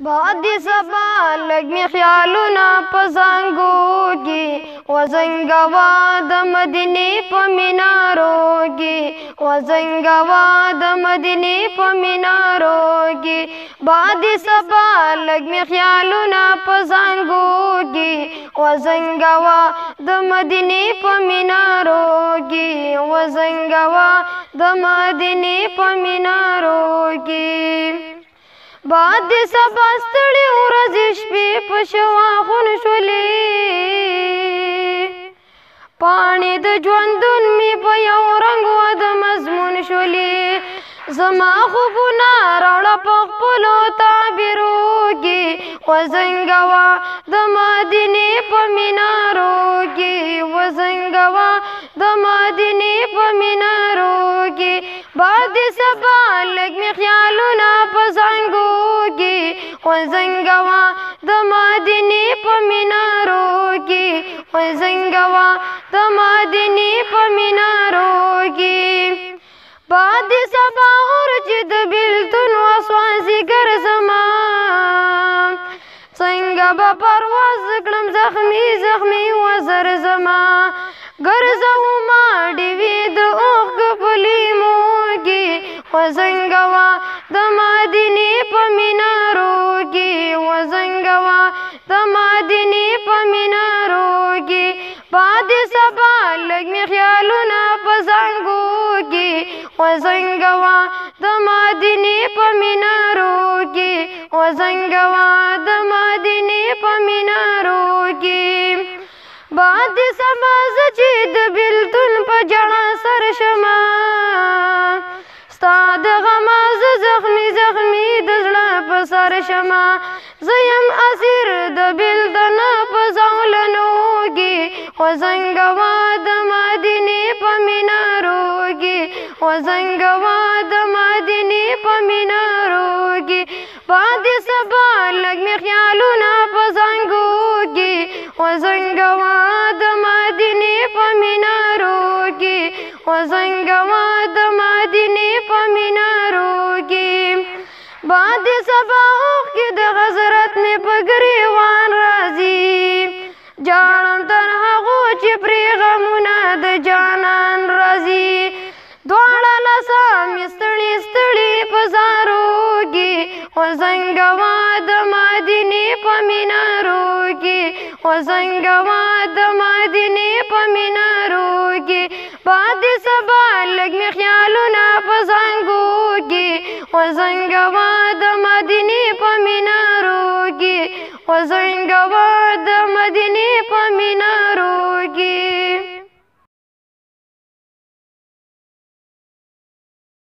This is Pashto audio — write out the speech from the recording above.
باد سبا لږ مې خیالونه په زانګو کې وزنګوا د مدینې په مینارو کې وزنګوا د مدینې په مینارو کې باد سبا لږ مې خیالونه په زانګو کې وزنګوا د مدینې په مینارو کې وزنګوا د مدینې په مینارو کې باد سبا ستړي ورځې شپې په شواخون شولې پاڼې د ژوندون مې په یو رنګ و د مضمون شولې زما خوبونه راوړه په خپلو تعبیرو کې وزنګوا د مدینې په مینارو کې وزنګوا د مدینې په مینارو کې باد سبا لږ مې خیالونه په زانګو کې وزنګوا د مدینې په مینارو کې وزنګوا د مدینې په مینارو کې باد سبا اور چې د بیلتون وسواسي ګرځما څنګه به پرواز کړم زخمي زخمي وزر زما ګرځوما ډیوې د اوښکو په لیمو کې وزنګوا د مدینې په مینارو کې وزنګوا د مدینې په مینارو کې باد سبا لږ مې خیالونه په زانګو کې وزنګوا د مدینې په مینارو کې وزنګوا د مدینې په مینارو کې باد سبا زه چې د بیلتون په جړا سر شمه ستا د غمه زه زخمي زخمي د زړه په سر شمه زه یم اسیر د بیلتون په زولنو کې وزنګوا د مدینې په مینارو کې وزنګوا د مدینې په مینارو کې باد سبا لږ مې خیالونه په زانګو کې وزنګوا د مدینې په مینارو کې وزنګوا د مدینې په مینارو کې باد سبا اوښکې د حضرت مې په ګریوان راځي جاړم تر هغو چې پرې غمونه د جانان راځي دواړه لاسه مې ستړي ستړي په زارو کې وزنګوا د مدینې په مینارو کې وزنګوا د مدینې په مینارو کې باد سبا لږ مې خیالونه په زانګو کې وزنګوا د مدینې په مینارو کې وزنګوا د مدینې په مینارو